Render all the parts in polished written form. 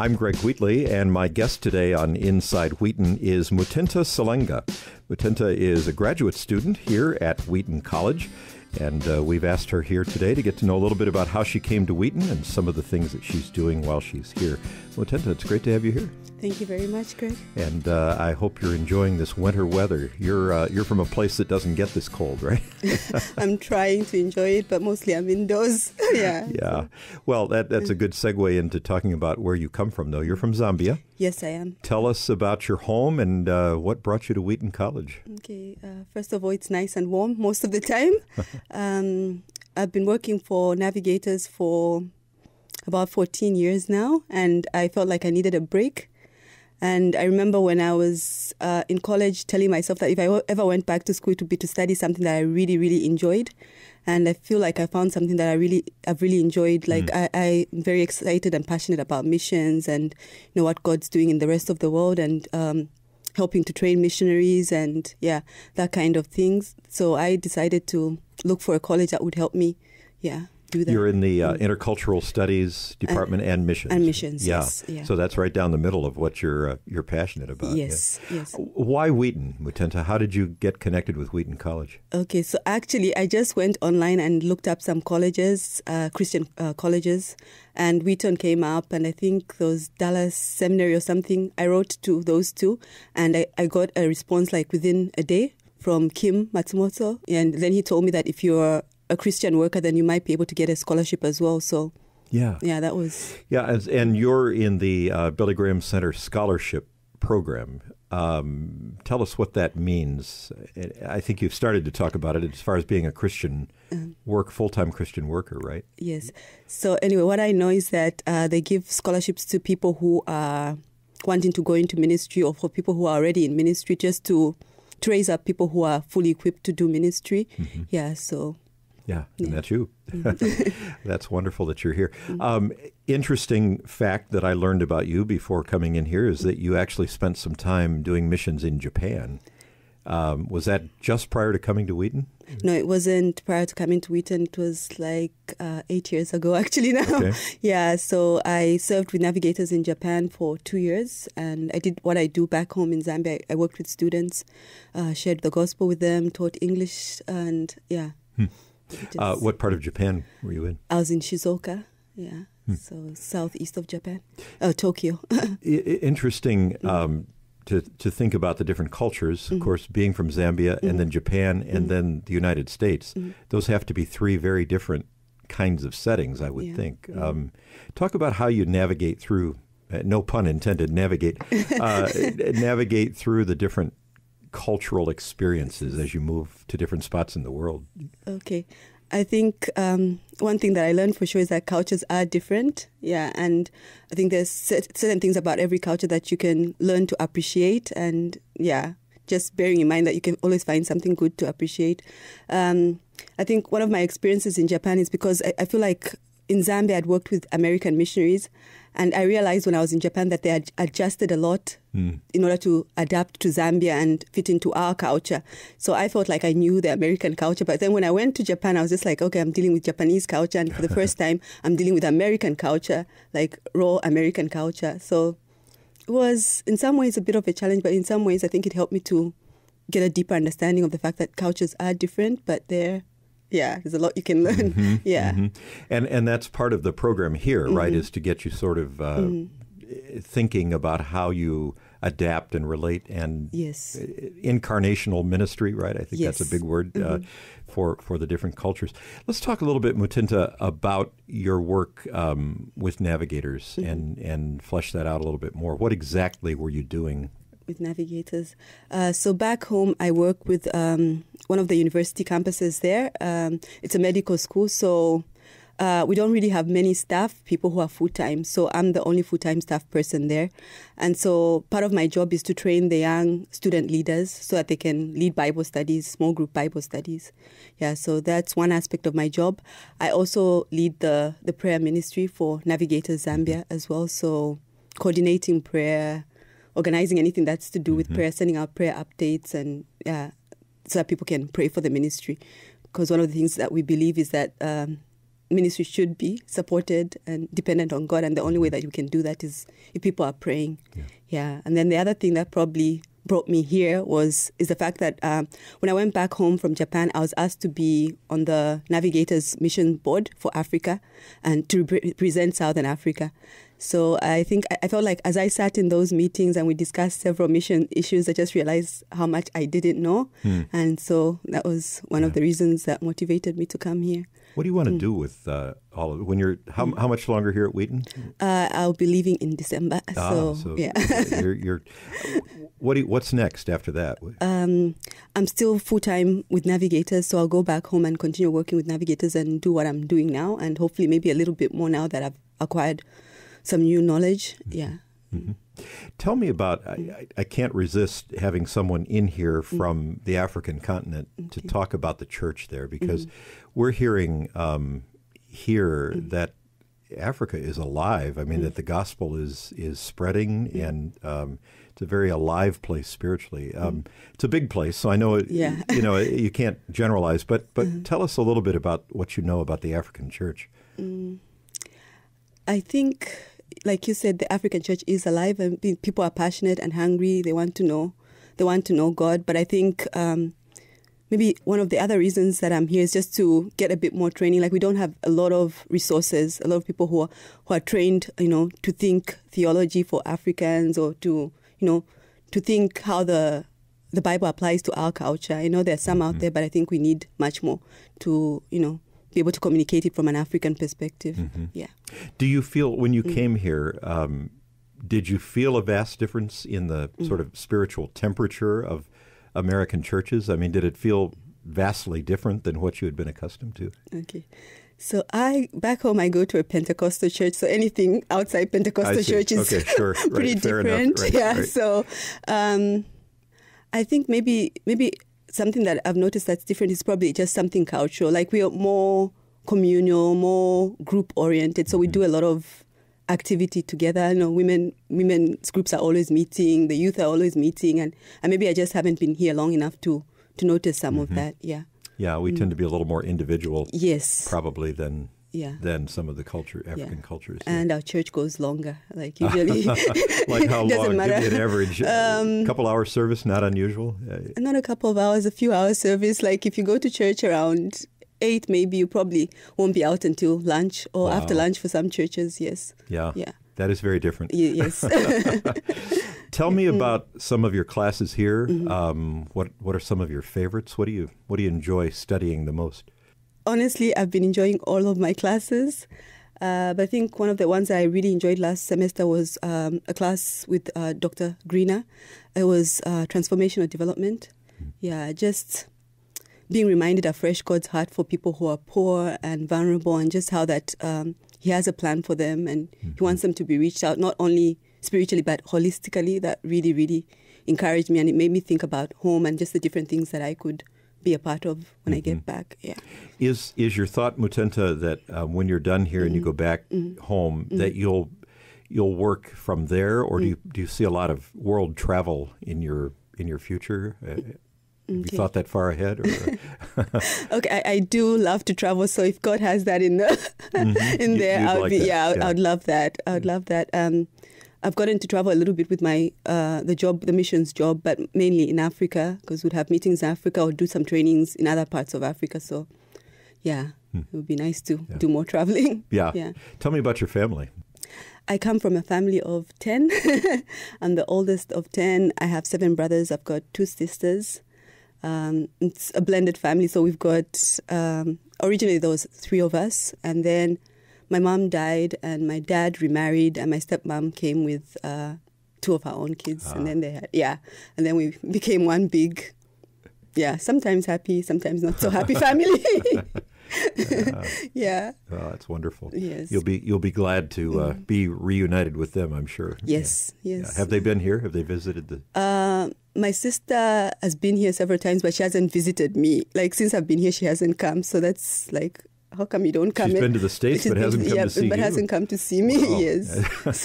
I'm Greg Wheatley, and my guest today on Inside Wheaton is Mutinta Silenga. Mutinta is a graduate student here at Wheaton College, and we've asked her here today to get to know a little bit about how she came to Wheaton and some of the things that she's doing while she's here. Mutinta, it's great to have you here. Thank you very much, Greg. And I hope you're enjoying this winter weather. You're from a place that doesn't get this cold, right? I'm trying to enjoy it, but mostly I'm indoors. Yeah. Yeah. Well, that's a good segue into talking about where you come from, though. You're from Zambia. Yes, I am. Tell us about your home and what brought you to Wheaton College. Okay. First of all, it's nice and warm most of the time. I've been working for Navigators for about 14 years now, and I felt like I needed a break. And I remember when I was in college telling myself that if I ever went back to school, it would be to study something that I really, really enjoyed. And I feel like I found something that I've really enjoyed. Like I'm very excited and passionate about missions and what God's doing in the rest of the world and helping to train missionaries and that kind of things. So I decided to look for a college that would help me, do that. You're in the Intercultural Studies Department and Missions. And Missions, yeah. Yes. Yeah. So that's right down the middle of what you're passionate about. Yes, yes. Why Wheaton, Mutinta? How did you get connected with Wheaton College? Okay, so actually I just went online and looked up some colleges, Christian colleges, and Wheaton came up, and I think those Dallas Seminary or something. I wrote to those two, and I got a response like within a day from Kim Matsumoto, and then he told me that if you're a Christian worker, then you might be able to get a scholarship as well. So, that was... Yeah, and you're in the Billy Graham Center Scholarship Program. Tell us what that means. I think you've started to talk about it as far as being a Christian full-time Christian worker, right? Yes. So anyway, what I know is that they give scholarships to people who are wanting to go into ministry or for people who are already in ministry, just to raise up people who are fully equipped to do ministry. Mm-hmm. Yeah, so... Yeah, and that's you. That's wonderful that you're here. Interesting fact that I learned about you before coming in here is that you actually spent some time doing missions in Japan. Was that just prior to coming to Wheaton? No, it wasn't prior to coming to Wheaton. It was like 8 years ago, actually, now. Okay. Yeah, so I served with Navigators in Japan for 2 years, and I did what I do back home in Zambia. I worked with students, shared the gospel with them, taught English, and what part of Japan were you in? I was in Shizuoka, so southeast of Japan, Tokyo. Interesting to think about the different cultures. Of course, being from Zambia and then Japan and then the United States, those have to be three very different kinds of settings, I would think. Talk about how you navigate through, no pun intended, navigate through the different cultural experiences as you move to different spots in the world. Okay. I think one thing that I learned for sure is that cultures are different. Yeah, and I think there's certain things about every culture that you can learn to appreciate, and just bearing in mind that you can always find something good to appreciate. I think one of my experiences in Japan is because I feel like in Zambia I'd worked with American missionaries, and I realized when I was in Japan that they had adjusted a lot in order to adapt to Zambia and fit into our culture. So I felt like I knew the American culture. But then when I went to Japan, I was just like, okay, I'm dealing with Japanese culture. And for the first time, I'm dealing with American culture, like raw American culture. So it was in some ways a bit of a challenge, but in some ways I think it helped me to get a deeper understanding of the fact that cultures are different, but there's a lot you can learn. And that's part of the program here, right, is to get you sort of thinking about how you adapt and relate and incarnational ministry, right? I think that's a big word for the different cultures. Let's talk a little bit, Mutinta, about your work with Navigators and flesh that out a little bit more. What exactly were you doing with Navigators? So back home, I work with one of the university campuses there. It's a medical school, so we don't really have many staff, people who are full-time. So I'm the only full-time staff person there. And so part of my job is to train the young student leaders so that they can lead Bible studies, small group Bible studies. Yeah, so that's one aspect of my job. I also lead the prayer ministry for Navigators Zambia as well. So coordinating prayer, organizing anything that's to do with prayer, sending out prayer updates, and so that people can pray for the ministry. Because one of the things that we believe is that ministry should be supported and dependent on God. And the only way that you can do that is if people are praying. Yeah. And then the other thing that probably brought me here is the fact that when I went back home from Japan, I was asked to be on the Navigators Mission Board for Africa and to represent Southern Africa. So I think I felt like as I sat in those meetings and we discussed several mission issues, I just realized how much I didn't know. And so that was one of the reasons that motivated me to come here. What do you want to do with all of it? When you're how much longer here at Wheaton? I'll be leaving in December. So yeah. What's next after that? I'm still full-time with Navigators, so I'll go back home and continue working with Navigators and do what I'm doing now, and hopefully maybe a little bit more now that I've acquired some new knowledge. Yeah. Tell me about, I can't resist having someone in here from the African continent to talk about the church there, because we're hearing here that Africa is alive. I mean, that the gospel is spreading, and it's a very alive place spiritually. It's a big place, so I know you can't generalize, but tell us a little bit about what you know about the African church. I think, like you said, the African church is alive, and people are passionate and hungry. They want to know God. But I think maybe one of the other reasons that I'm here is just to get a bit more training. Like, we don't have a lot of resources, a lot of people who are trained, to think theology for Africans, or to think how the Bible applies to our culture. There's some out there, but I think we need much more to, be able to communicate it from an African perspective. Yeah. Do you feel, when you came here, did you feel a vast difference in the sort of spiritual temperature of American churches? I mean, did it feel vastly different than what you had been accustomed to? Okay. So back home, I go to a Pentecostal church. So anything outside Pentecostal church is pretty different. Right. So I think maybe something that I've noticed that's different is probably just something cultural. Like, we are more communal, more group oriented. So we do a lot of activity together. Women's groups are always meeting. The youth are always meeting, and maybe I just haven't been here long enough to notice some of that. Yeah. Yeah, we tend to be a little more individual. Yes. Probably than some of the African cultures. And our church goes longer, like usually. Like how long? Give me an average. Couple hours service, not unusual? Not a couple of hours, a few hours service. Like, if you go to church around 8, maybe you probably won't be out until lunch or after lunch for some churches, yes. Yeah. That is very different. Yes. Tell me about some of your classes here. What are some of your favorites? What do you enjoy studying the most? Honestly, I've been enjoying all of my classes, but I think one of the ones I really enjoyed last semester was a class with Dr. Greener. It was transformational development. Yeah, just being reminded afresh God's heart for people who are poor and vulnerable, and just how that He has a plan for them, and He wants them to be reached out, not only spiritually but holistically. That really, really encouraged me, and it made me think about home and just the different things that I could be a part of when I get back. Yeah. Is your thought, Mutinta, that when you're done here and you go back home, that you'll work from there, or do you see a lot of world travel in your future? Have you thought that far ahead? Or? Okay, I do love to travel. So if God has that in there, I'd love that. I would love that. I've gotten to travel a little bit with my the missions job, but mainly in Africa, because we'd have meetings in Africa or do some trainings in other parts of Africa. So, it would be nice to do more traveling. Yeah. Tell me about your family. I come from a family of 10. I'm the oldest of 10. I have 7 brothers. I've got 2 sisters. It's a blended family. So we've got, originally there was 3 of us, and then my mom died, and my dad remarried, and my stepmom came with 2 of her own kids, and then and then we became one big, sometimes happy, sometimes not so happy family. Yeah. Oh, that's wonderful. Yes. You'll be glad to be reunited with them, I'm sure. Yes. Yeah. Have they been here? Have they visited the? My sister has been here several times, but she hasn't visited me. Like, since I've been here, she hasn't come. So that's like, how come you don't come? She's been to the States, but hasn't come to see you. But hasn't come to see me. Wow. Yes.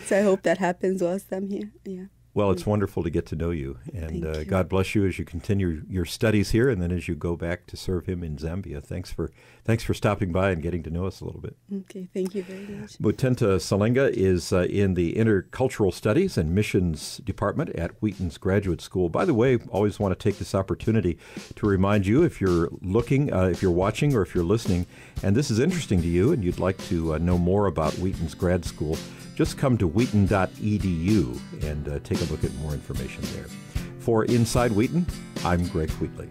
So I hope that happens whilst I'm here. Yeah. Well, it's wonderful to get to know you, and God bless you as you continue your studies here, and then as you go back to serve Him in Zambia. Thanks for stopping by and getting to know us a little bit. Okay, thank you very much. Mutinta Silenga is in the Intercultural Studies and Missions Department at Wheaton's Graduate School. By the way, always want to take this opportunity to remind you, if you're looking, if you're watching, or if you're listening, and this is interesting to you, and you'd like to know more about Wheaton's grad school, just come to wheaton.edu and take a look at more information there. For Inside Wheaton, I'm Greg Wheatley.